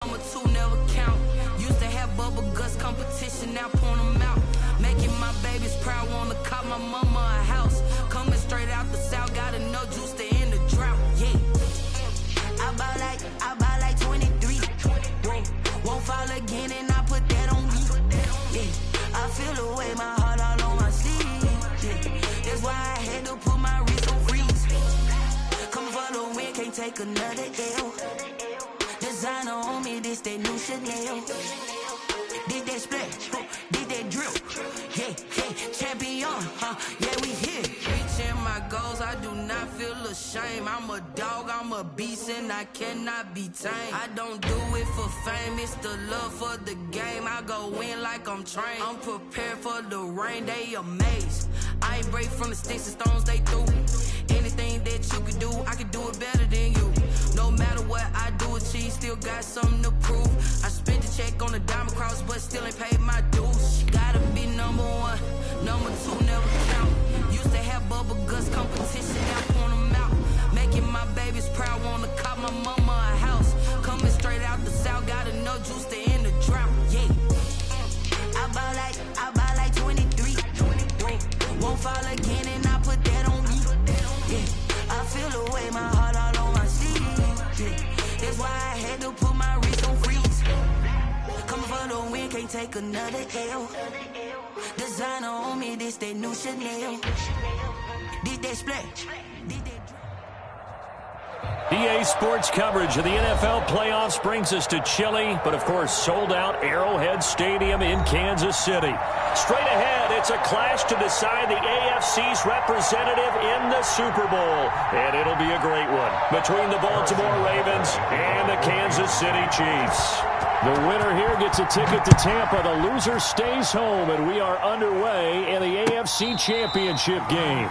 Number two never count. Used to have bubble guts competition, now point them out. Making my babies proud, wanna cop my mama a house. Coming straight out the south, got enough juice to end the drought. Yeah. I buy like 23. Whoa. Won't fall again and I put that on me. Yeah. I feel the way, my heart all on my sleeve. Yeah. That's why I had to put my wrist on freeze. Coming for the win, can't take another L. Designer on me, this that new Chanel. Did that splash, did that drill. Yeah, champion, yeah, we here. Reaching my goals, I do not feel ashamed. I'm a dog, I'm a beast, and I cannot be tamed. I don't do it for fame, it's the love for the game. I go in like I'm trained. I'm prepared for the rain, they amazed. I ain't break from the sticks and stones they threw. Anything that you can do, I can do it better than you. No matter what I do, achieve, still got something to prove. I spent the check on the diamond cross, but still ain't paid my dues. Gotta be number one, number two never count. Used to have bubble guts competition, now point them out. Making my babies proud, wanna cop my mama a house. Coming straight out the south, got enough juice to end the drought. Yeah. I buy like 23. Whoa. Won't fall again and I put that on me. Yeah. I feel the way, my heart all on my sleeve. Yeah. That's why I had to put my wrist on freeze. Coming for the win, can't take another L. Designer on me, this that new Chanel. Did that splash, did that drop. EA Sports coverage of the NFL playoffs brings us to chilly, but of course sold out Arrowhead Stadium in Kansas City. Straight ahead, it's a clash to decide the AFC's representative in the Super Bowl. And it'll be a great one between the Baltimore Ravens and the Kansas City Chiefs. The winner here gets a ticket to Tampa. The loser stays home, and we are underway in the AFC Championship game.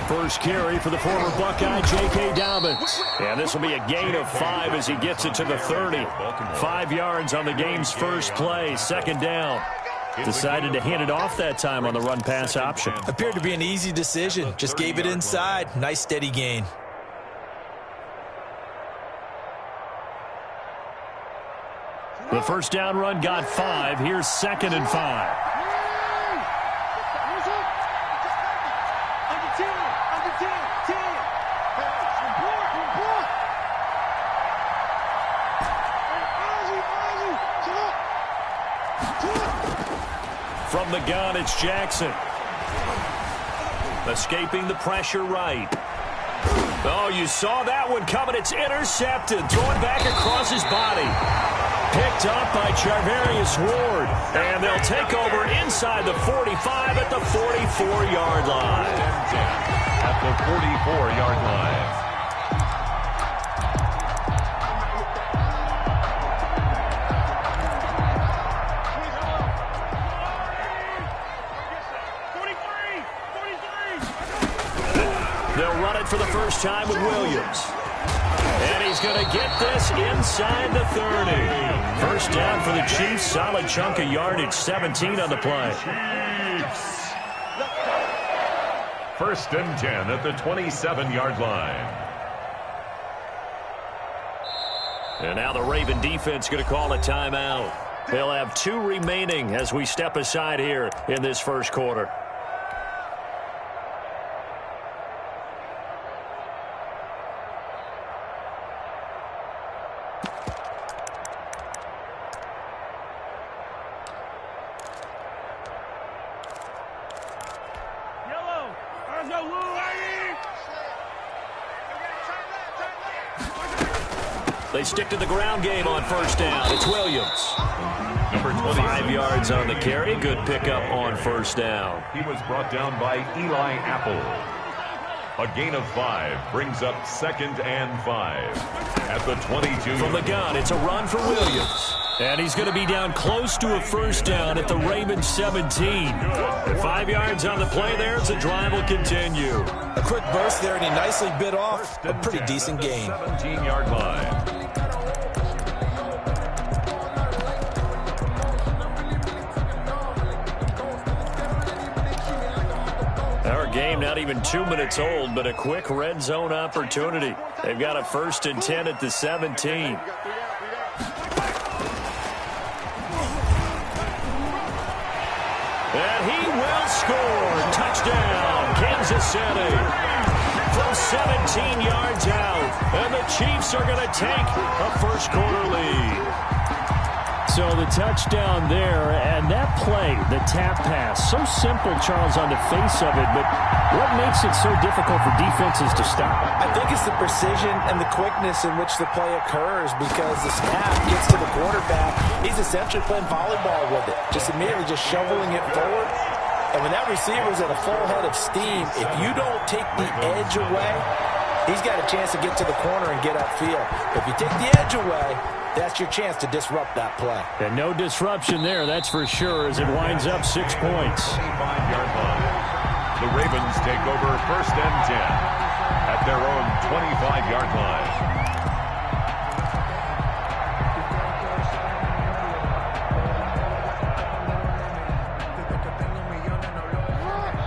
First carry for the former Buckeye, J.K. Dobbins. And this will be a gain of 5 as he gets it to the 30. 5 yards on the game's first play, second down. Decided to hand it off that time on the run-pass option. Appeared to be an easy decision. Just gave it inside. Nice steady gain. The first down run got 5. Here's 2nd and 5. From the gun, it's Jackson. Escaping the pressure right. Oh, you saw that one coming. It's intercepted. Thrown back across his body. Picked up by Charvarius Ward. And they'll take over inside the 45 at the 44-yard line. At the 44-yard line. They'll run it for the first time with Williams. And he's going to get this inside the 30. First down for the Chiefs. Solid chunk of yardage. 17 on the play. Chiefs. First and 10 at the 27-yard line. And now the Raven defense going to call a timeout. They'll have 2 remaining as we step aside here in this first quarter. They stick to the ground game on first down. It's Williams. Number 20. 5 yards on the carry. Good pickup on first down. He was brought down by Eli Apple. A gain of 5 brings up 2nd and 5 at the 22. From the gun, it's a run for Williams. And he's going to be down close to a first down at the Ravens 17. 5 yards on the play there as the drive will continue. A quick burst there, and he nicely bit off a pretty decent gain. 17-yard line. Our game not even 2 minutes old, but a quick red zone opportunity. They've got a 1st and 10 at the 17. And he will score. Touchdown, Kansas City. From 17 yards out. And the Chiefs are going to take a first-quarter lead. So the touchdown there, and that play, the tap pass, so simple, Charles, on the face of it, but what makes it so difficult for defenses to stop? I think it's the precision and the quickness in which the play occurs, because the snap gets to the quarterback. He's essentially playing volleyball with it, just immediately just shoveling it forward. And when that receiver's at a full head of steam, if you don't take the edge away, he's got a chance to get to the corner and get upfield. If you take the edge away, that's your chance to disrupt that play. And no disruption there, that's for sure, as it winds up 6 points. 25-yard line. The Ravens take over 1st and 10 at their own 25-yard line.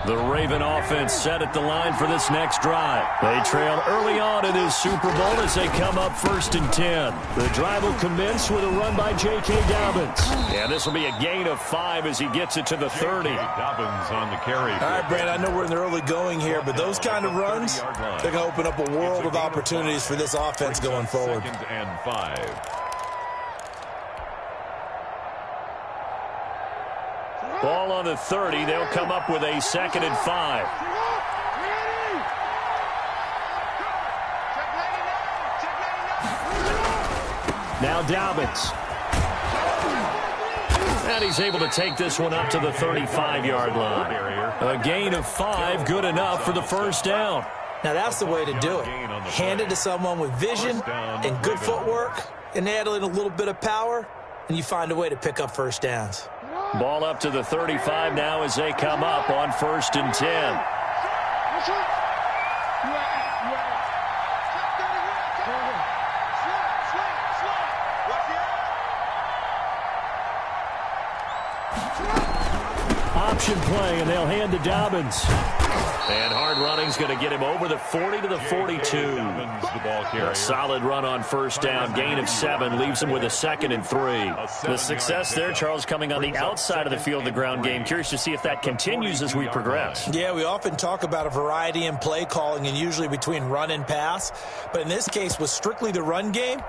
The Raven offense set at the line for this next drive. They trail early on in his Super Bowl as they come up 1st and 10. The drive will commence with a run by J.K. Dobbins. And this will be a gain of 5 as he gets it to the 30. Dobbins on the carry. All right, Brand, I know we're in the early going here, but those kind of runs, they're going to open up a world of opportunities for this offense going forward. 2nd and 5. Ball on the 30. They'll come up with a 2nd and 5. Now Dobbins. And he's able to take this one up to the 35-yard line. A gain of 5, good enough for the first down. Now that's the way to do it. Hand it to someone with vision and good footwork, and add in a little bit of power, and you find a way to pick up first downs. Ball up to the 35 now as they come up on 1st and 10. Option play, and they'll hand to Dobbins. And hard running's going to get him over the 40 to the 42. The ball carrier. A solid run on first down. Gain of 7 leaves him with a 2nd and 3. The success there, Charles, coming on the outside of the field, the ground game. Curious to see if that continues as we progress. Yeah, we often talk about a variety in play calling and usually between run and pass. But in this case, with strictly the run game,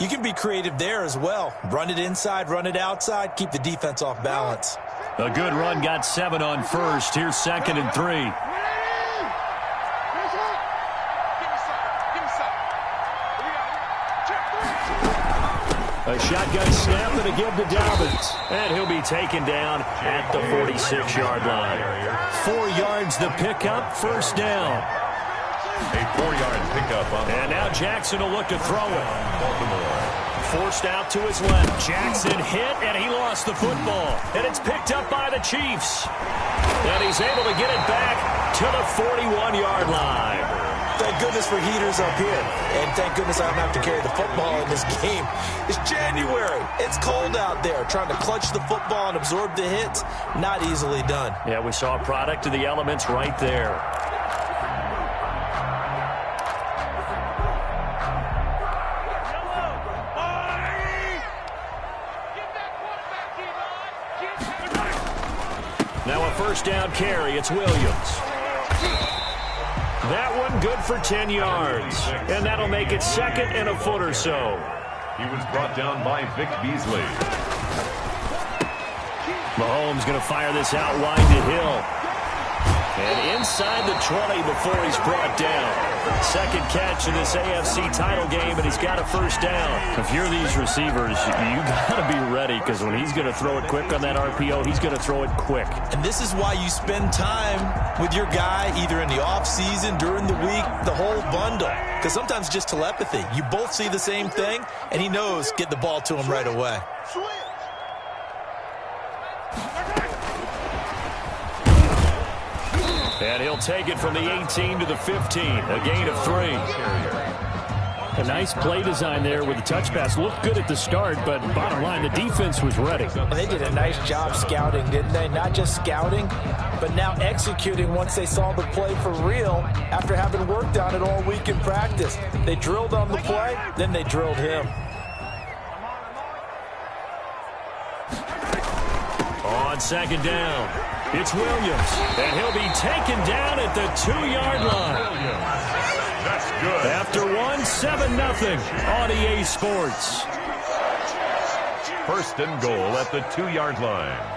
you can be creative there as well. Run it inside, run it outside, keep the defense off balance. A good run got 7 on first. Here's 2nd and 3. A shotgun snap and a give to Dobbins. And he'll be taken down at the 46-yard line. 4 yards the pickup, first down. A 4-yard pickup. And now Jackson will look to throw it. Baltimore. Forced out to his left. Jackson hit, and he lost the football. And it's picked up by the Chiefs. And he's able to get it back to the 41-yard line. Thank goodness for heaters up here. And thank goodness I don't have to carry the football in this game. It's January. It's cold out there. Trying to clutch the football and absorb the hits, not easily done. Yeah, we saw a product of the elements right there. Now a first down carry. It's Williams. That one good for 10 yards. And that'll make it 2nd and a foot or so. He was brought down by Vic Beasley. Mahomes going to fire this out wide to Hill. And inside the 20 before he's brought down. Second catch in this AFC title game, and he's got a first down. If you're these receivers, you got to be ready, because when he's going to throw it quick on that RPO, he's going to throw it quick. And this is why you spend time with your guy, either in the offseason, during the week, the whole bundle. Because sometimes it's just telepathy. You both see the same thing, and he knows get the ball to him right away. And he'll take it from the 18 to the 15, a gain of 3. A nice play design there with the touch pass. Looked good at the start, but bottom line, the defense was ready. They did a nice job scouting, didn't they? Not just scouting, but now executing once they saw the play for real after having worked on it all week in practice. They drilled on the play, then they drilled him. On second down, it's Williams, and he'll be taken down at the 2-yard line. That's good. After 7-0 on EA Sports. First and goal at the 2-yard line.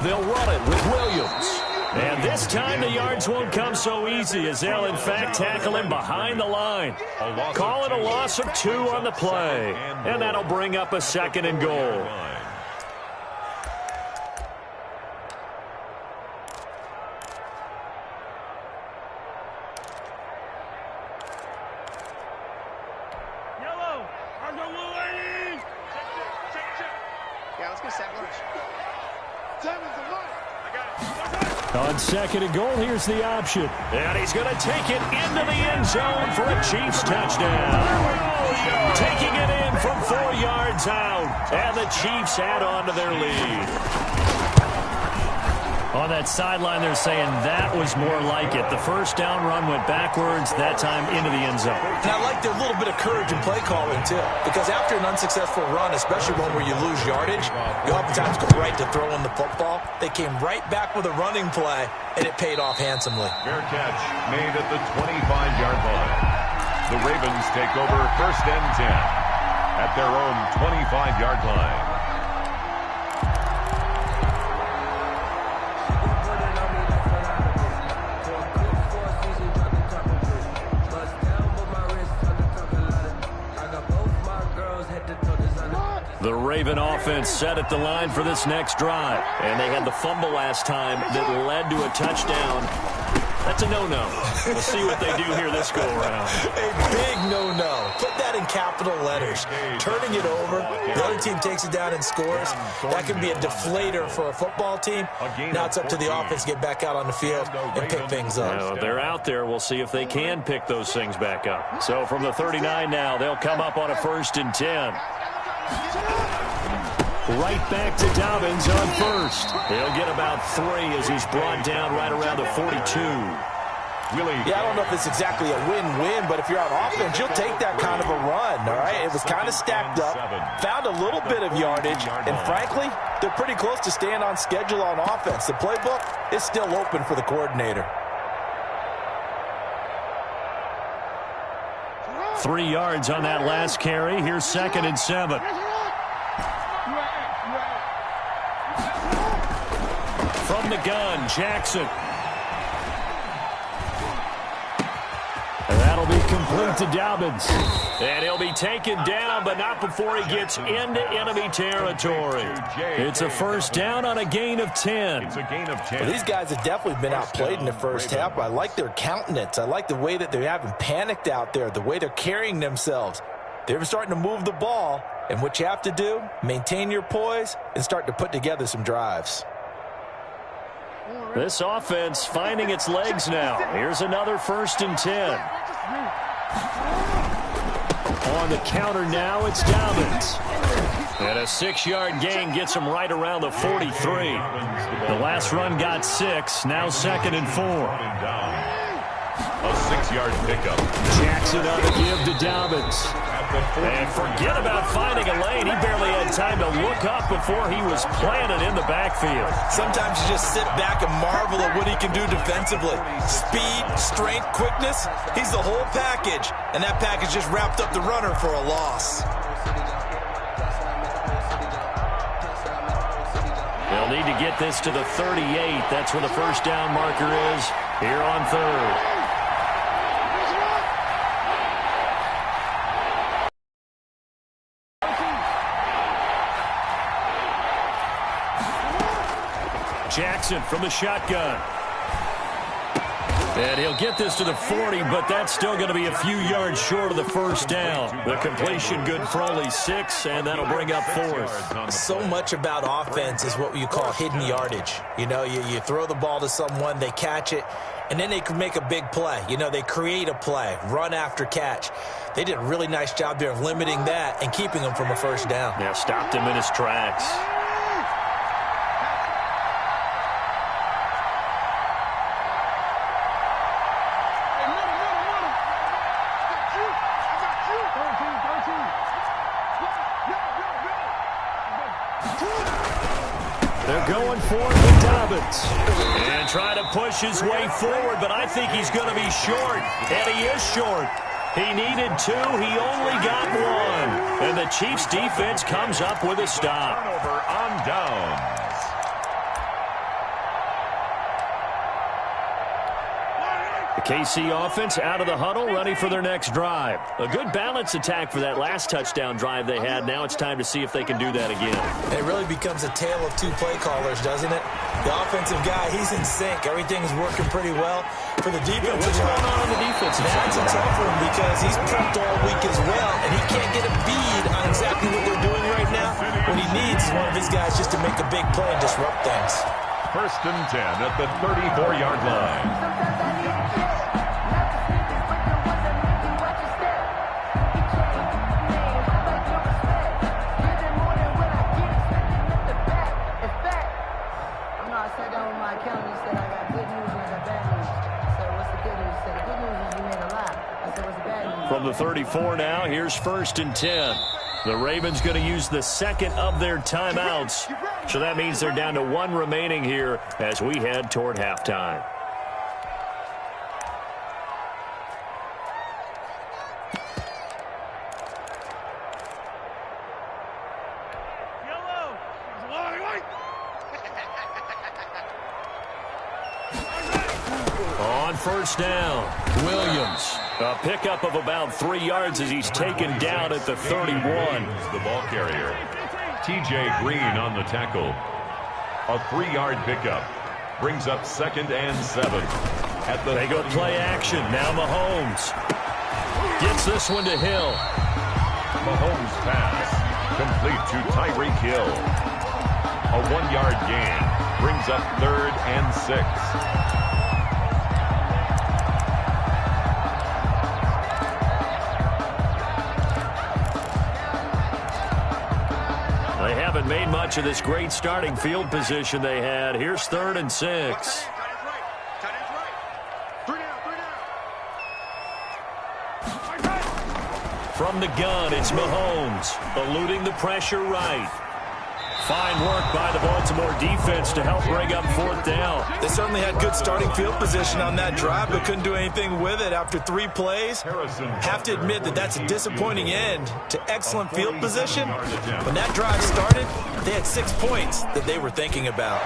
They'll run it with Williams. And this time the yards won't come so easy, as they'll in fact tackle him behind the line. Call it a loss of 2 on the play. And that'll bring up a second and goal. On second and goal, here's the option. And he's going to take it into the end zone for a Chiefs touchdown. Taking it in from 4 yards out. And the Chiefs add on to their lead. On that sideline, they're saying that was more like it. The first down run went backwards, that time into the end zone. And I like their little bit of courage in play calling, too. Because after an unsuccessful run, especially one where you lose yardage, you oftentimes go right to throwing the football. They came right back with a running play, and it paid off handsomely. Fair catch made at the 25-yard line. The Ravens take over first and 10 at their own 25-yard line. The Raven offense set at the line for this next drive. And they had the fumble last time that led to a touchdown. That's a no-no. We'll see what they do here this go-around. A big no-no. Put that in capital letters. Turning it over, the other team takes it down and scores. That can be a deflator for a football team. Now it's up to the offense to get back out on the field and pick things up. Now, they're out there. We'll see if they can pick those things back up. So from the 39 now, they'll come up on a 1st and 10. Right back to Dobbins on first. He'll get about 3 as he's brought down right around the 42. Yeah, I don't know if it's exactly a win-win, but if you're on offense, you'll take that kind of a run, all right? It was kind of stacked up, found a little bit of yardage, and frankly, they're pretty close to staying on schedule on offense. The playbook is still open for the coordinator. 3 yards on that last carry. Here's 2nd and 7. From the gun, Jackson. And that'll be complete to Dobbins. And he'll be taken down, but not before he gets into enemy territory. It's a first down on a gain of 10. It's a gain of 10. Well, these guys have definitely been outplayed in the first half. I like their countenance. I like the way that they haven't panicked out there, the way they're carrying themselves. They're starting to move the ball, and what you have to do, maintain your poise and start to put together some drives. This offense finding its legs now. Here's another 1st and 10. On the counter now, it's Dobbins. And a 6-yard gain gets him right around the 43. The last run got 6, now 2nd and 4. A 6-yard pickup. Jackson on the give to Dobbins. And forget about finding a lane. He barely had time to look up before he was planted in the backfield. Sometimes you just sit back and marvel at what he can do defensively. Speed, strength, quickness. He's the whole package. And that package just wrapped up the runner for a loss. They'll need to get this to the 38. That's where the first down marker is here on third. Jackson from the shotgun. And he'll get this to the 40, but that's still going to be a few yards short of the first down. The completion good for only 6, and that'll bring up 4th. So much about offense is what you call hidden yardage. You know, you throw the ball to someone, they catch it, and then they can make a big play. You know, they create a play, run after catch. They did a really nice job there of limiting that and keeping him from a first down. Yeah, stopped him in his tracks. They're going for it with Dobbins. And trying to push his way forward, but I think he's going to be short. And he is short. He needed 2. He only got 1. And the Chiefs' defense comes up with a stop. Turnover on downs. The KC offense out of the huddle, ready for their next drive. A good balance attack for that last touchdown drive they had. Now it's time to see if they can do that again. It really becomes a tale of 2 play callers, doesn't it? The offensive guy, he's in sync. Everything's working pretty well. For the defensive what's going on the defensive side? That's a tough one because he's prepped all week as well, and he can't get a bead on exactly what they're doing right now. What he needs is one of his guys just to make a big play and disrupt things. 1st and 10 at the 34-yard line. From the 34 now, here's 1st and 10. The Ravens going to use the second of their timeouts. So that means they're down to 1 remaining here as we head toward halftime. On 1st down, Williams. A pickup of about 3 yards as he's taken down at the 31. The ball carrier. TJ Green on the tackle. A 3-yard pickup. Brings up 2nd and 7. They go play action. Now Mahomes. Gets this one to Hill. Mahomes pass. Complete to Tyreek Hill. A 1-yard gain. Brings up 3rd and 6. They haven't made much of this great starting field position they had. Here's 3rd and 6. From the gun, it's Mahomes, eluding the pressure right. Fine work by the Baltimore defense to help bring up 4th down. They certainly had good starting field position on that drive, but couldn't do anything with it after 3 plays. Have to admit that that's a disappointing end to excellent field position. When that drive started, they had 6 points that they were thinking about.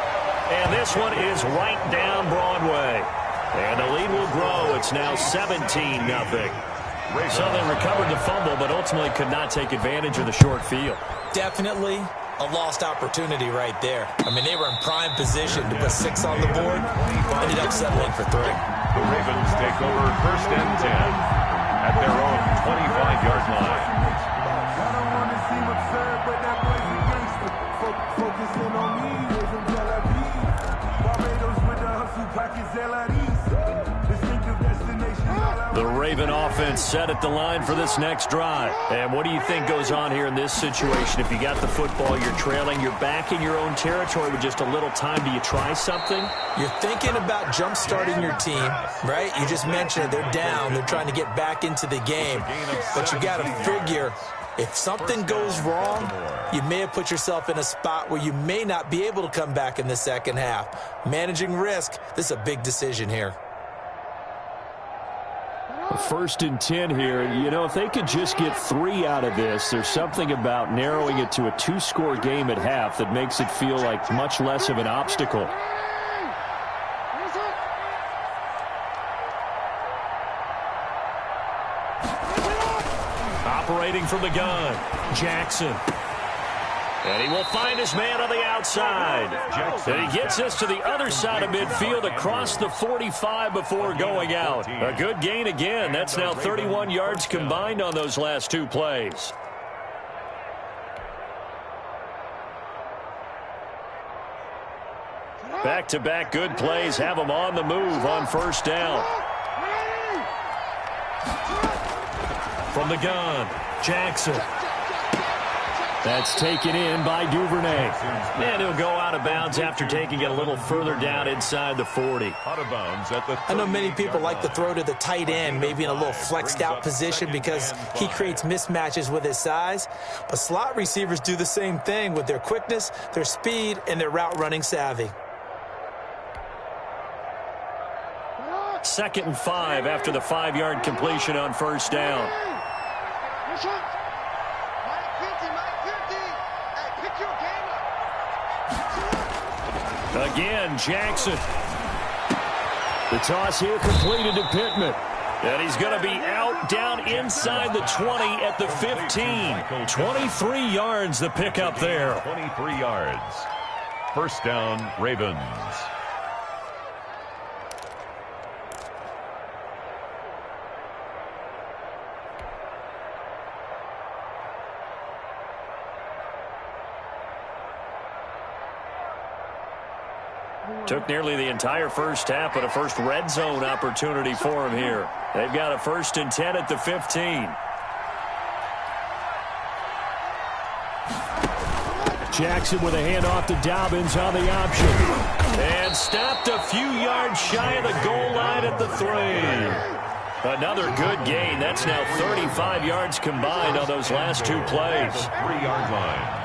And this one is right down Broadway. And the lead will grow. It's now 17-0. So they recovered the fumble, but ultimately could not take advantage of the short field. Definitely a lost opportunity right there. I mean, they were in prime position to put 6 on the board. Ended up settling for 3. The Ravens take over 1st and 10 at their own 25-yard line. I don't want to seem absurd, but that boy's a gangster. Focusing on me, from Tel Aviv. Barbados with the hustle pockets, LREs. Distinctive destination. The Raven offense set at the line for this next drive. And what do you think goes on here in this situation? If you got the football, you're trailing, you're back in your own territory with just a little time. Do you try something? You're thinking about jump-starting your team, right? You just mentioned it. They're down. They're trying to get back into the game. But you got to figure, if something goes wrong, you may have put yourself in a spot where you may not be able to come back in the second half. Managing risk, this is a big decision here. 1st and 10 here. You know, if they could just get 3 out of this, there's something about narrowing it to a 2-score game at half that makes it feel like much less of an obstacle. Operating from the gun, Jackson. And he will find his man on the outside. And he gets us to the other side of midfield across the 45 before going out. A good gain again. That's now 31 yards combined on those last 2 plays. Back-to-back good plays have them on the move on 1st down. From the gun, Jackson. That's taken in by Duvernay. And he'll go out of bounds after taking it a little further down inside the 40. Out of bounds at the I know many people like to throw to the tight end, maybe in a little flexed out position because he creates mismatches with his size. But slot receivers do the same thing with their quickness, their speed, and their route running savvy. 2nd and 5 after the 5-yard completion on 1st down. Again, Jackson. The toss here completed to Pittman. And he's going to be out down inside the 20 at the 15. 23 yards the pickup there. 23 yards. 1st down, Ravens. Took nearly the entire 1st half, but a first red zone opportunity for him here. They've got a 1st and 10 at the 15. Jackson with a handoff to Dobbins on the option. And stopped a few yards shy of the goal line at the 3. Another good gain. That's now 35 yards combined on those last 2 plays. 3-yard line.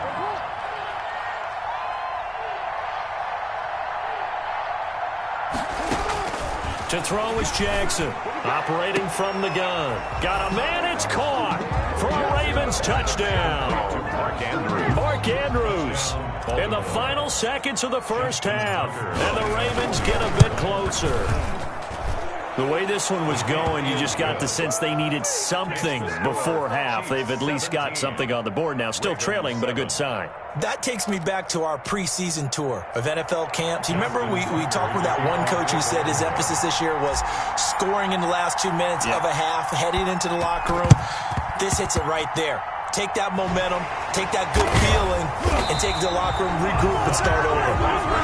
To throw is Jackson, operating from the gun. Got a man, it's caught for a Ravens touchdown. Mark Andrews in the final seconds of the 1st half. And the Ravens get a bit closer. The way this one was going, you just got the sense they needed something before half. They've at least got something on the board now. Still trailing, but a good sign. That takes me back to our preseason tour of NFL camps. You remember we talked with that one coach who said his emphasis this year was scoring in the last 2 minutes of a half, heading into the locker room. This hits it right there. Take that momentum, take that good feeling, and take it to the locker room, regroup, and start over.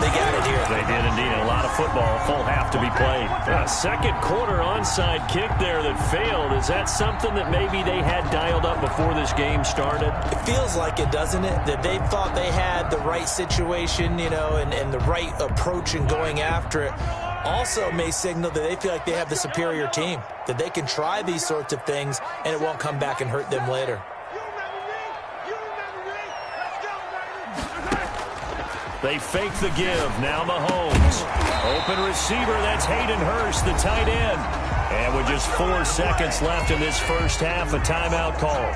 They got it here. They did indeed. A lot of football, a full half to be played. A 2nd quarter onside kick there that failed. Is that something that maybe they had dialed up before this game started? It feels like it, doesn't it? That they thought they had the right situation, you know, and the right approach in going after it. Also may signal that they feel like they have the superior team, that they can try these sorts of things, and it won't come back and hurt them later. They fake the give. Now Mahomes. Open receiver. That's Hayden Hurst, the tight end. And with just 4 seconds left in this 1st half, a timeout call.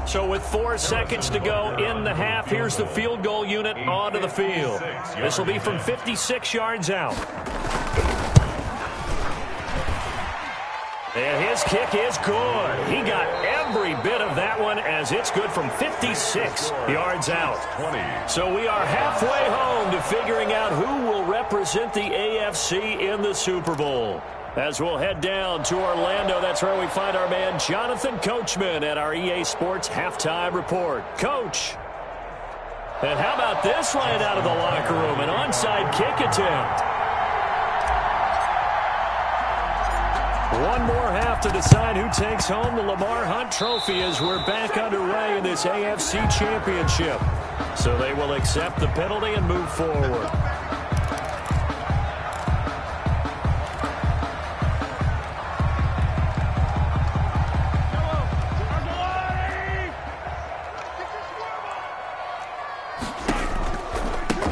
So with 4 seconds to go in the half, here's the field goal unit onto the field. This will be from 56 yards out. And his kick is good. He got every bit of that one as it's good from 56 yards out. So we are halfway home to figuring out who will represent the AFC in the Super Bowl. As we'll head down to Orlando, that's where we find our man Jonathan Coachman at our EA Sports Halftime Report. Coach. And how about this right out of the locker room? An onside kick attempt. One more half to decide who takes home the Lamar Hunt Trophy as we're back underway in this AFC Championship. So they will accept the penalty and move forward.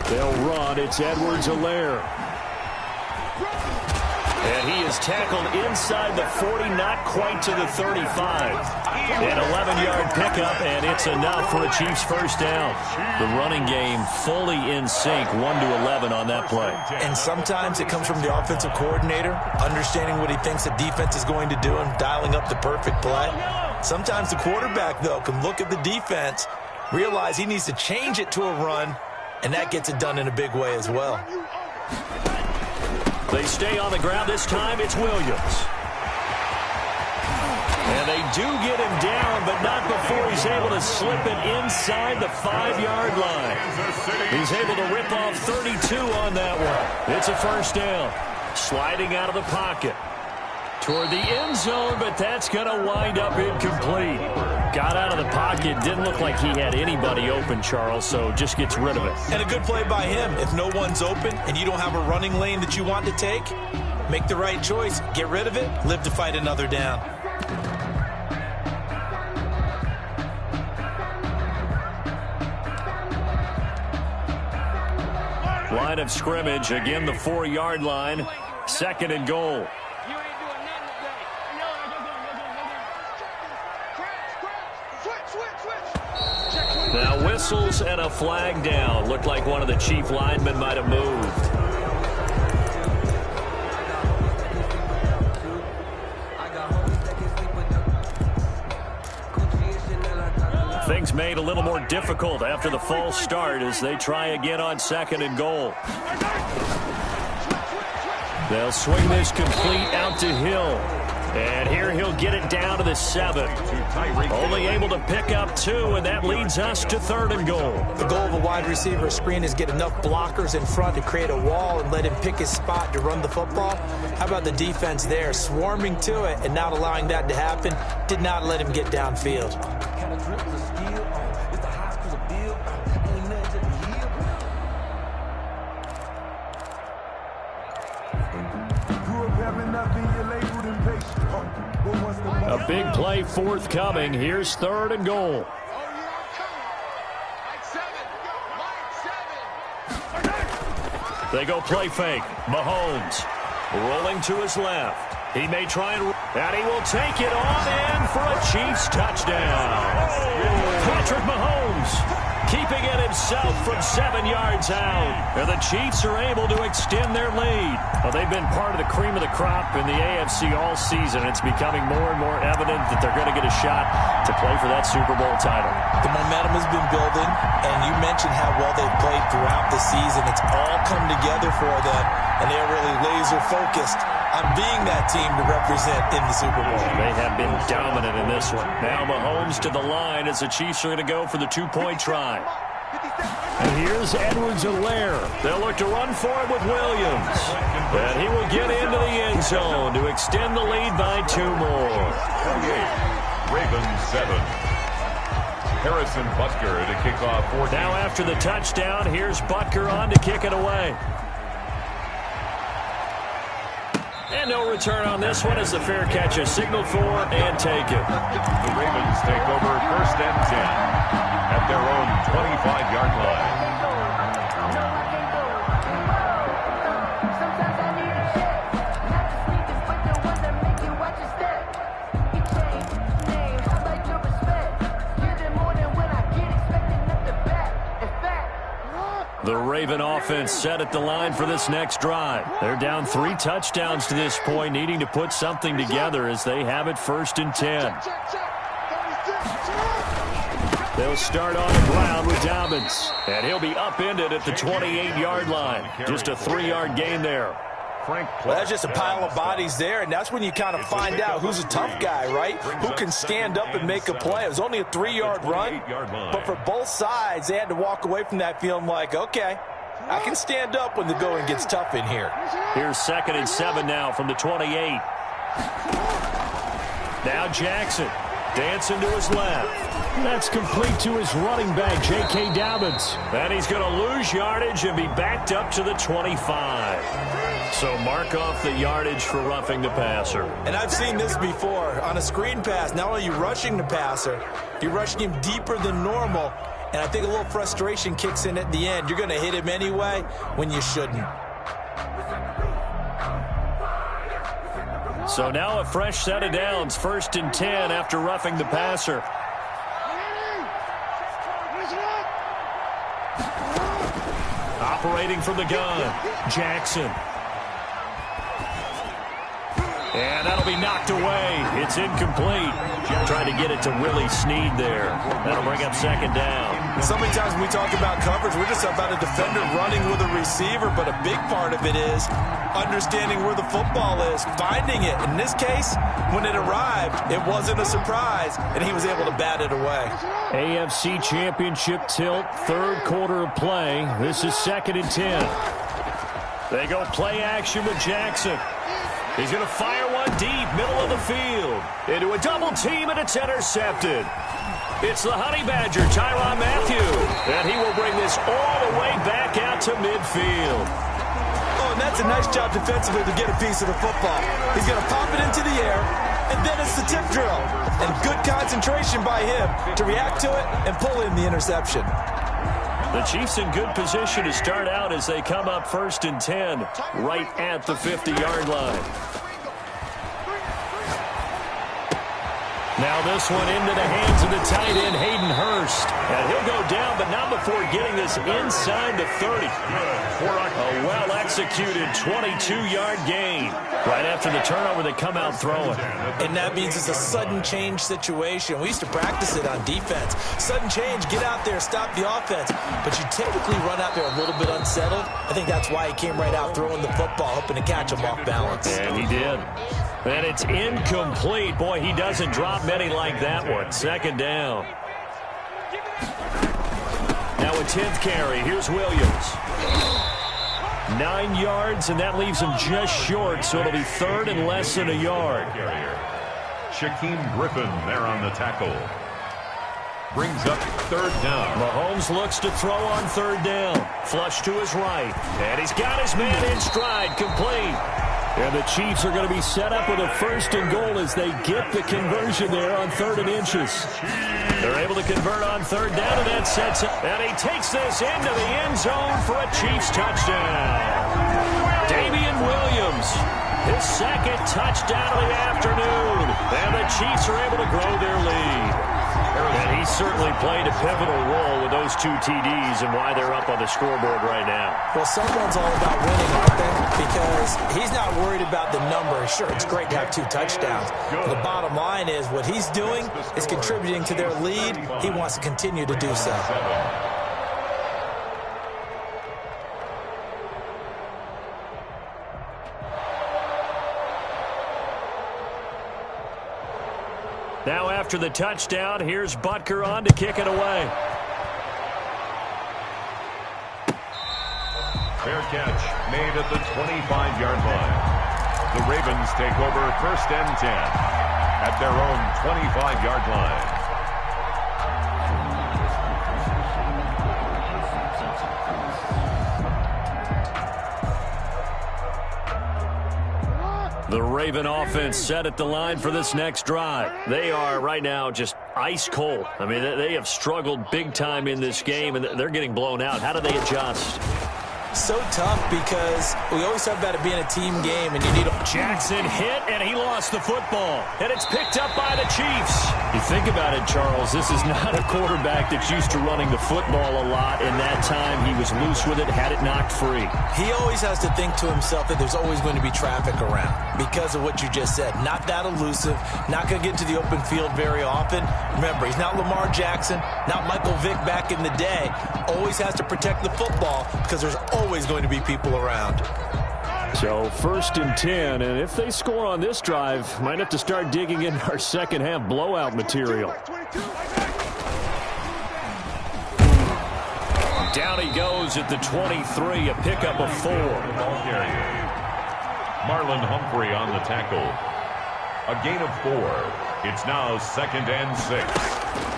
They'll run. It's Edwards-Helaire. And he is tackled inside the 40, not quite to the 35. An 11-yard pickup, and it's enough for a Chiefs first down. The running game fully in sync, 1-11 on that play. And sometimes it comes from the offensive coordinator, understanding what he thinks the defense is going to do and dialing up the perfect play. Sometimes the quarterback, though, can look at the defense, realize he needs to change it to a run, and that gets it done in a big way as well. They stay on the ground. This time it's Williams. And they do get him down, but not before he's able to slip it inside the 5-yard line. He's able to rip off 32 on that one. It's a first down. Sliding out of the pocket toward the end zone, but that's going to wind up incomplete. Got out of the pocket. Didn't look like he had anybody open, Charles, so just gets rid of it. And a good play by him. If no one's open and you don't have a running lane that you want to take, make the right choice. Get rid of it. Live to fight another down. Line of scrimmage, again the 4-yard line. Second and goal. Now whistles and a flag down. Looked like one of the Chief linemen might have moved. Things made a little more difficult after the false start as they try again on second and goal. They'll swing this complete out to Hill. And here he'll get it down to the 7. Only able to pick up 2, and that leads us to third and goal. The goal of a wide receiver screen is get enough blockers in front to create a wall and let him pick his spot to run the football. How about the defense there, swarming to it and not allowing that to happen? Did not let him get downfield. A big play forthcoming. Here's third and goal. They go play fake. Mahomes rolling to his left. He may try and he will take it on in for a Chiefs touchdown. Patrick Mahomes keeping it himself from 7 yards out. And the Chiefs are able to extend their lead. Well, they've been part of the cream of the crop in the AFC all season. It's becoming more and more evident that they're going to get a shot to play for that Super Bowl title. The momentum has been building, and you mentioned how well they've played throughout the season. It's all come together for them, and they're really laser-focused on being that team to represent in the Super Bowl. They have been dominant in this one. Now Mahomes to the line as the Chiefs are going to go for the 2-point try. And here's Edwards-Helaire. They'll look to run for it with Williams. And he will get into the end zone to extend the lead by 2 more. Ravens 7. Harrison Butker to kick off 14. Now after the touchdown, here's Butker on to kick it away. And no return on this one as the fair catch is signaled for and taken. The Ravens take over first and 10 at their own 25-yard line. The Raven offense set at the line for this next drive. They're down 3 touchdowns to this point, needing to put something together as they have it first and 10. They'll start on the ground with Dobbins, and he'll be upended at the 28-yard line. Just a 3-yard gain there. Frank Clark. Well, that's just a pile of bodies there, and that's when you kind of find out who's a tough guy, right? Who can stand up and make a play. It was only a 3-yard run, but for both sides, they had to walk away from that feeling like, okay, I can stand up when the going gets tough in here. Here's 2nd and 7 now from the 28. Now Jackson dancing to his left. That's complete to his running back, J.K. Dobbins. And he's going to lose yardage and be backed up to the 25. So mark off the yardage for roughing the passer. And I've seen this before. On a screen pass, not only are you rushing the passer, you're rushing him deeper than normal. And I think a little frustration kicks in at the end. You're going to hit him anyway when you shouldn't. So now a fresh set of downs, 1st and 10 after roughing the passer. Operating from the gun, Jackson. And that'll be knocked away. It's incomplete. Trying to get it to Willie Snead there. That'll bring up 2nd down. So many times when we talk about coverage, we're just about a defender running with a receiver, but a big part of it is understanding where the football is, finding it. In this case, when it arrived, it wasn't a surprise, and he was able to bat it away. AFC Championship tilt, 3rd quarter of play. This is 2nd and 10. They go play action with Jackson. He's going to fire one deep, middle of the field. Into a double team, and it's intercepted. It's the Honey Badger, Tyrann Mathieu. And he will bring this all the way back out to midfield. Oh, and that's a nice job defensively to get a piece of the football. He's going to pop it into the air, and then it's the tip drill. And good concentration by him to react to it and pull in the interception. The Chiefs in good position to start out as they come up 1st and 10 right at the 50-yard line. Now this one into the hands of the tight end, Hayden Hurst. And he'll go down, but not before getting this inside the 30. A well-executed 22-yard gain. Right after the turnover, they come out throwing. And that means it's a sudden change situation. We used to practice it on defense. Sudden change, get out there, stop the offense. But you typically run out there a little bit unsettled. I think that's why he came right out throwing the football, hoping to catch him off balance. And he did. And it's incomplete. Boy, he doesn't drop many like that one. 2nd down. Now a 10th carry. Here's Williams. 9 yards, and that leaves him just short, so it'll be 3rd and less than a yard. Shaquem Griffin there on the tackle. Brings up 3rd down. Mahomes looks to throw on 3rd down. Flush to his right. And he's got his man in stride, complete. And the Chiefs are going to be set up with a 1st and goal as they get the conversion there on 3rd and inches. They're able to convert on 3rd down, and that sets up. And he takes this into the end zone for a Chiefs touchdown. Damian Williams, his 2nd touchdown of the afternoon. And the Chiefs are able to grow their lead. And he certainly played a pivotal role with those 2 TDs and why they're up on the scoreboard right now. Well, someone's all about winning, aren't they? Because he's not worried about the number. Sure, it's great to have 2 touchdowns. But the bottom line is what he's doing is contributing to their lead. He wants to continue to do so. Now after the touchdown, here's Butker on to kick it away. Fair catch made at the 25-yard line. The Ravens take over 1st and 10 at their own 25-yard line. The Raven offense set at the line for this next drive. They are right now just ice cold. I mean, they have struggled big time in this game, and they're getting blown out. How do they adjust? So tough because we always talk about it being a team game, and you need a... Jackson hit, and he lost the football. And it's picked up by the Chiefs. You think about it, Charles, this is not a quarterback that's used to running the football a lot. In that time, he was loose with it, had it knocked free. He always has to think to himself that there's always going to be traffic around because of what you just said. Not that elusive, not going to get to the open field very often. Remember, he's not Lamar Jackson, not Michael Vick back in the day. Always has to protect the football because there's always going to be people around. So 1st and 10, and if they score on this drive, might have to start digging in our second half blowout material. Down he goes at the 23, a pickup of 4. Ball carrier. Marlon Humphrey on the tackle. A gain of 4. It's now 2nd and 6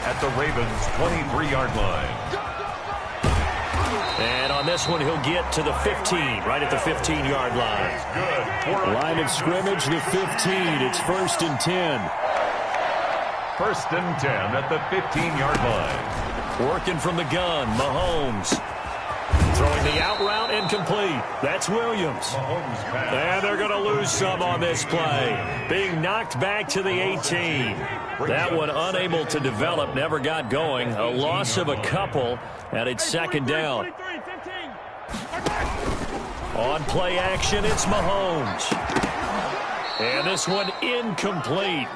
at the Ravens' 23-yard line. And on this one, he'll get to the 15, right at the 15-yard line. Line of scrimmage, the 15. It's 1st and 10. 1st and 10 at the 15-yard line. Working from the gun, Mahomes. Throwing the out route, incomplete. That's Williams. And they're going to lose some on this play. Being knocked back to the 18. That one unable to develop, never got going. A loss of a couple, and it's 2nd down. On play action, it's Mahomes. And this one incomplete.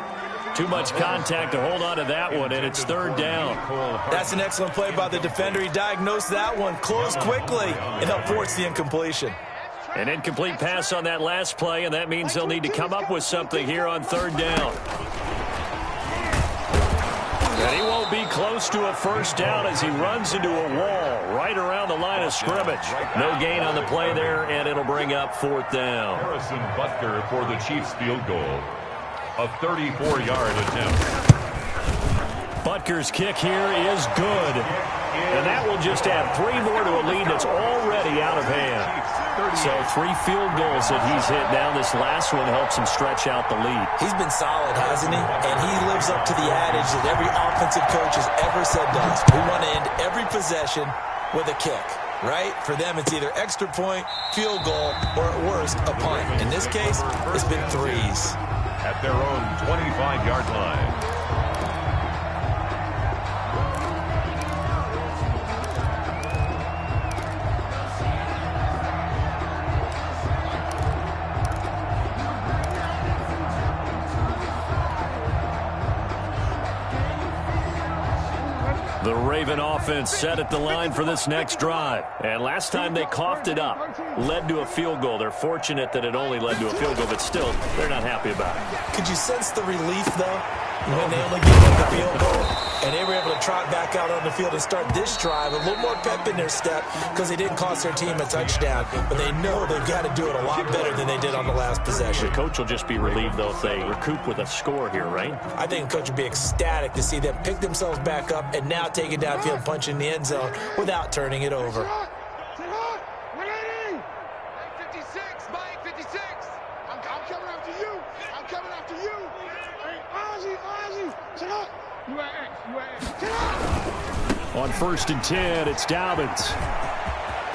Too much contact to hold on to that one, and it's 3rd down. That's an excellent play by the defender. He diagnosed that one, closed quickly, and helped force the incompletion. An incomplete pass on that last play, and that means they'll need to come up with something here on 3rd down. And he won't be close to a 1st down as he runs into a wall right around the line of scrimmage. No gain on the play there, and it'll bring up 4th down. Harrison Butker for the Chiefs field goal. A 34-yard attempt. Butker's kick here is good. And that will just add 3 more to a lead that's already out of hand. So 3 field goals that he's hit now. This last one helps him stretch out the lead. He's been solid, hasn't he? And he lives up to the adage that every offensive coach has ever said to us. We want to end every possession with a kick, right? For them, it's either extra point, field goal, or at worst, a punt. In this case, it's been 3s. At their own 25-yard line. The Raven offense set at the line for this next drive. And last time they coughed it up, led to a field goal. They're fortunate that it only led to a field goal, but still, they're not happy about it. Could you sense the relief, though, when they only gave up the field goal? And they were able to trot back out on the field and start this drive. A little more pep in their step because they didn't cost their team a touchdown. But they know they've got to do it a lot better than they did on the last possession. The coach will just be relieved, though, if they recoup with a score here, right? I think the coach would be ecstatic to see them pick themselves back up and now take it downfield and punch in the end zone without turning it over. On 1st and 10, it's Dobbins.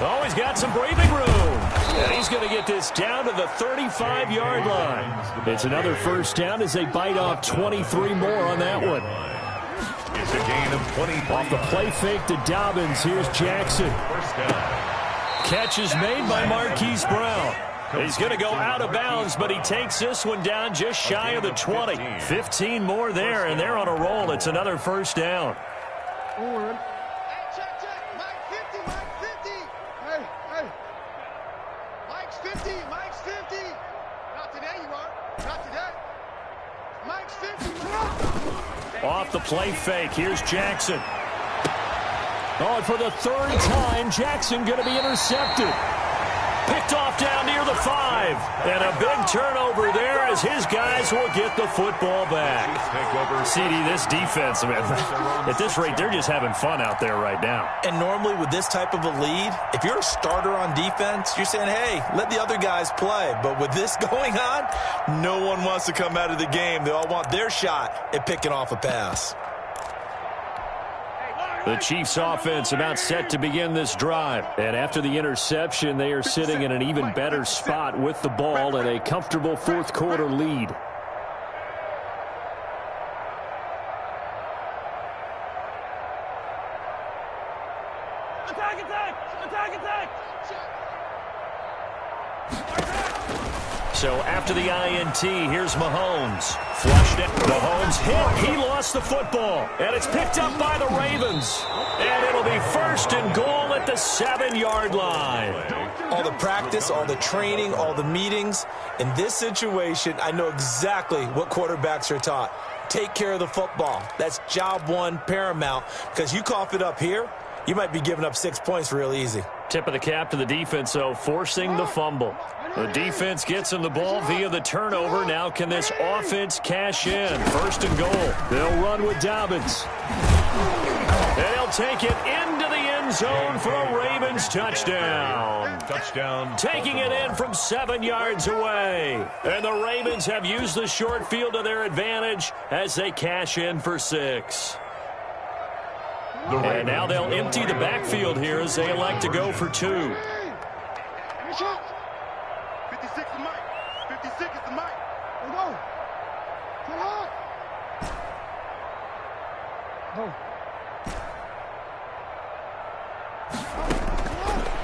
Oh, he's got some breathing room. And he's going to get this down to the 35-yard line. It's another 1st down as they bite off 23 more on that one. It's a gain of 20. Off the play fake to Dobbins, here's Jackson. Catch is made by Marquise Brown. He's going to go out of bounds, but he takes this one down just shy of the 20. 15 more there, and they're on a roll. It's another 1st down. Check. Mike 50, Mike 50. Hey. Mike's 50, Mike's 50. Not today, you are. Not today. Mike's 50. Off the play fake, here's Jackson. Oh, and for the 3rd time, Jackson going to be intercepted. Picked off down near the 5. And a big turnover there as his guys will get the football back. CD, this defense, man, at this rate, they're just having fun out there right now. And normally with this type of a lead, if you're a starter on defense, you're saying, hey, let the other guys play. But with this going on, no one wants to come out of the game. They all want their shot at picking off a pass. The Chiefs offense about set to begin this drive. And after the interception, they are sitting in an even better spot with the ball and a comfortable 4th quarter lead. So after the INT, here's Mahomes. Flushed it. Mahomes hit. He lost the football. And it's picked up by the Ravens. And it'll be 1st and goal at the 7-yard line. All the practice, all the training, all the meetings. In this situation, I know exactly what quarterbacks are taught. Take care of the football. That's job one, paramount. Because you cough it up here, you might be giving up 6 points real easy. Tip of the cap to the defense, though, forcing the fumble. The defense gets him the ball via the turnover. Now can this offense cash in? 1st and goal. They'll run with Dobbins. They'll take it into the end zone for a Ravens touchdown. Touchdown. Taking it in from 7 yards away. And the Ravens have used the short field to their advantage as they cash in for 6. And now they'll empty the backfield here as they elect to go for 2. 56 is Mike. 56 is the Mike. Let's go. Come on. Go.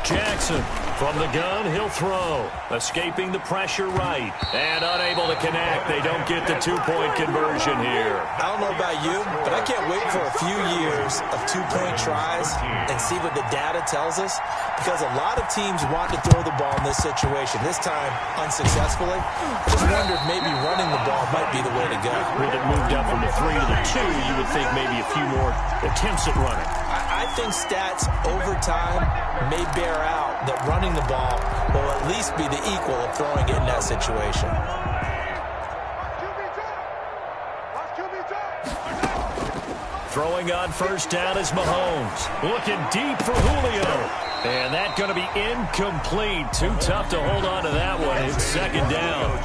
Jackson from the gun, he'll throw. Escaping the pressure right. And unable to connect. They don't get the 2-point conversion here. I don't know about you, but I can't wait for a few years of 2-point tries and see what the data tells us. Because a lot of teams want to throw the ball in this situation. This time, unsuccessfully. I just wondered maybe running the ball might be the way to go. With it moved up from the 3 to the 2, you would think maybe a few more attempts at running. I think stats over time may bear out that running the ball will at least be the equal of throwing it in that situation. Throwing on 1st down is Mahomes. Looking deep for Julio. And that's going to be incomplete. Too tough to hold on to that one. It's 2nd down.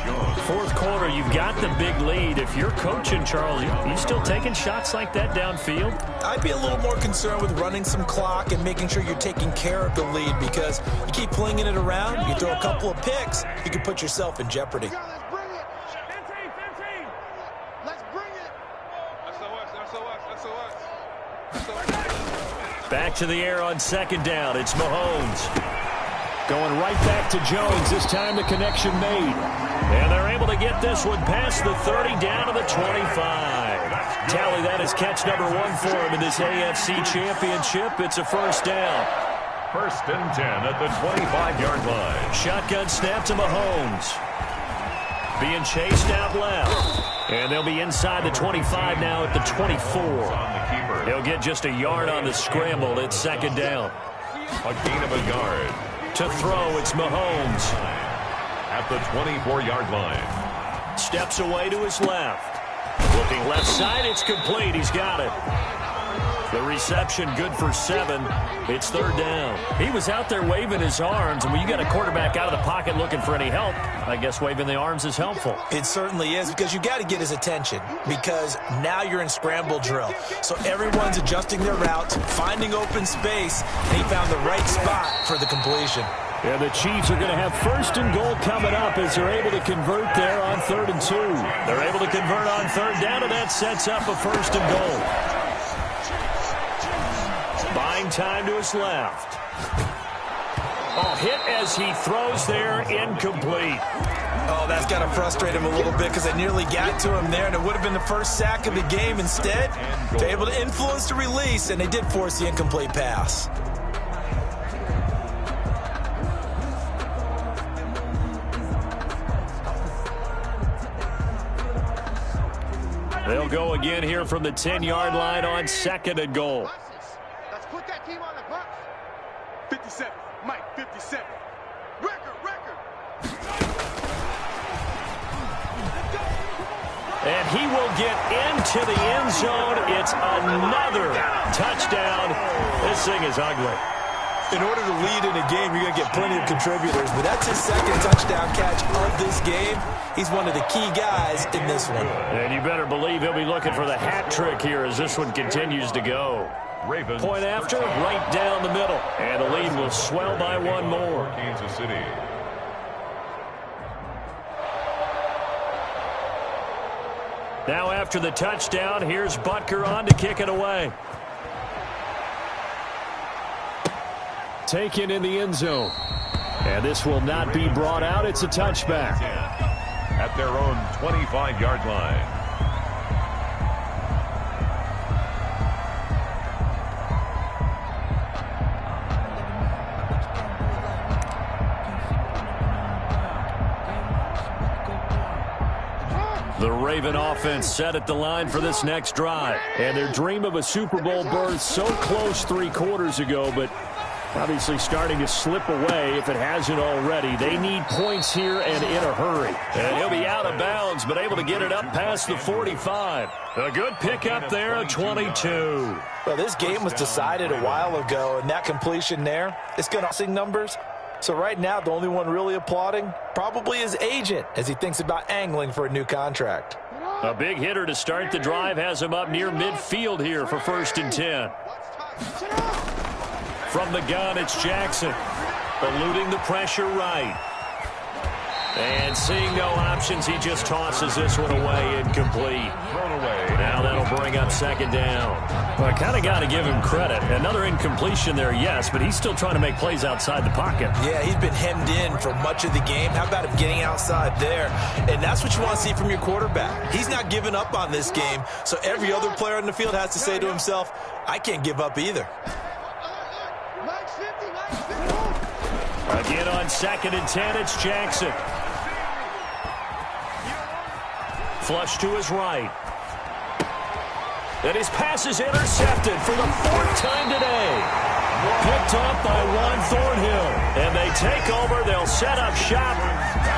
4th quarter, you've got the big lead. If you're coaching, Charles, you still taking shots like that downfield? I'd be a little more concerned with running some clock and making sure you're taking care of the lead, because you keep flinging it around, you throw a couple of picks, you can put yourself in jeopardy. Let's bring it. 15. Let's bring it. SOS. Back to the air on 2nd down. It's Mahomes. Going right back to Jones. This time the connection made. And they're able to get this one past the 30 down to the 25. Tally, that is catch number 1 for him in this AFC Championship. It's a 1st down. 1st and 10 at the 25-yard line. Shotgun snap to Mahomes. Being chased out left. And they'll be inside the 25 now at the 24. He'll get just a yard on the scramble. It's 2nd down. A gain of a yard. To throw, it's Mahomes. At the 24-yard line. Steps away to his left. Looking left side, it's complete. He's got it. The reception good for 7. It's 3rd down. He was out there waving his arms, and when you got a quarterback out of the pocket looking for any help, I guess waving the arms is helpful. It certainly is, because you got to get his attention, because now you're in scramble drill. So everyone's adjusting their routes, finding open space, and he found the right spot for the completion. Yeah, the Chiefs are going to have 1st and goal coming up as they're able to convert there on 3rd and 2. They're able to convert on 3rd down, and that sets up a 1st and goal. Buying time to his left. Oh, hit as he throws there, incomplete. Oh, that's got to frustrate him a little bit, because I nearly got to him there, and it would have been the 1st sack of the game. Instead, they're able to influence the release, and they did force the incomplete pass. They'll go again here from the 10-yard line on 2nd and goal. Let's put that team on the bus. 57. Mike, 57. Record. And he will get into the end zone. It's another touchdown. This thing is ugly. In order to lead in a game, you're going to get plenty of contributors, but that's his 2nd touchdown catch of this game. He's one of the key guys in this one. And you better believe he'll be looking for the hat trick here as this one continues to go. Ravens. Point after, right down the middle. And the lead will swell by 1 more. Kansas City. Now after the touchdown, here's Butker on to kick it away. Taken in the end zone. And this will not be brought out. It's a touchback. At their own 25-yard line. The Raven offense set at the line for this next drive. And their dream of a Super Bowl berth so close 3 quarters ago, but obviously starting to slip away if it hasn't already. They need points here and in a hurry. And he'll be out of bounds, but able to get it up past the 45. A good pickup there at 22. Well, this game was decided a while ago, and that completion there, it's going to sing numbers. So right now, the only one really applauding probably his agent as he thinks about angling for a new contract. A big hitter to start the drive has him up near midfield here for 1st and 10. From the gun, it's Jackson. Eluding the pressure right. And seeing no options, he just tosses this one away, incomplete. Thrown away. Now that'll bring up 2nd down. Well, I kind of got to give him credit. Another incompletion there, yes, but he's still trying to make plays outside the pocket. Yeah, he's been hemmed in for much of the game. How about him getting outside there? And that's what you want to see from your quarterback. He's not giving up on this game, so every other player on the field has to say to himself, I can't give up either. Again on 2nd and 10, it's Jackson. Flush to his right. And his pass is intercepted for the 4th time today. Picked up by Juan Thornhill. And they take over. They'll set up shop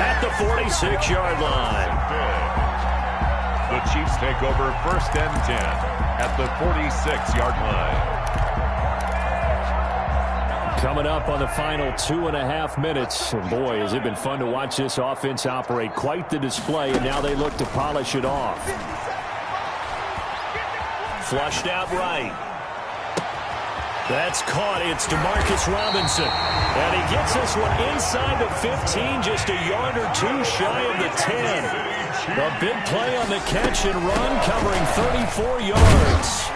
at the 46-yard line. The Chiefs take over 1st and 10 at the 46-yard line. Coming up on the final 2.5 minutes. And boy, has it been fun to watch this offense operate. Quite the display, and now they look to polish it off. Flushed out right. That's caught. It's Demarcus Robinson. And he gets this one inside the 15, just a yard or 2 shy of the 10. A big play on the catch and run, covering 34 yards.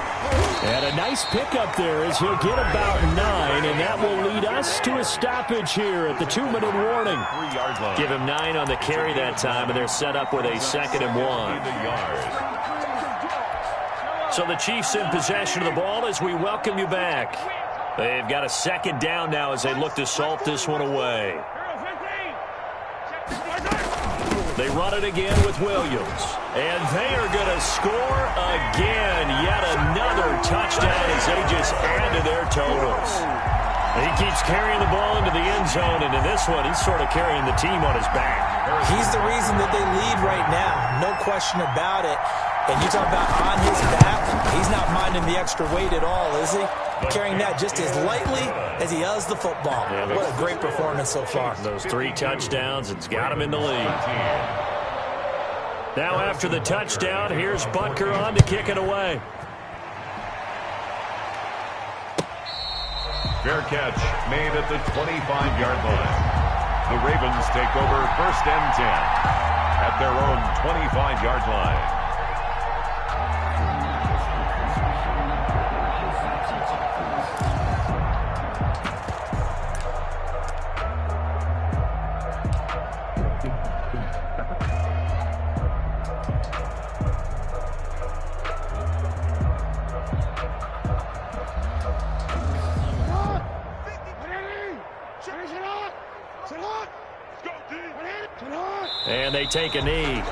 And a nice pickup there as he'll get about 9, and that will lead us to a stoppage here at the 2-minute warning. Give him 9 on the carry that time, and they're set up with a 2nd and 1. So the Chiefs in possession of the ball as we welcome you back. They've got a 2nd down now as they look to salt this one away. They run it again with Williams. And they are going to score again. Yet another touchdown as they just add to their totals. He keeps carrying the ball into the end zone, and in this one, he's sort of carrying the team on his back. He's the reason that they lead right now. No question about it. And you talk about on his back, he's not minding the extra weight at all, is he? Carrying that just as lightly as he does the football. Yeah, what a great performance so far. Those 3 touchdowns, it's got him in the lead. Now after the touchdown, here's Butker on to kick it away. Fair catch made at the 25-yard line. The Ravens take over 1st and 10 at their own 25-yard line. And they take a knee.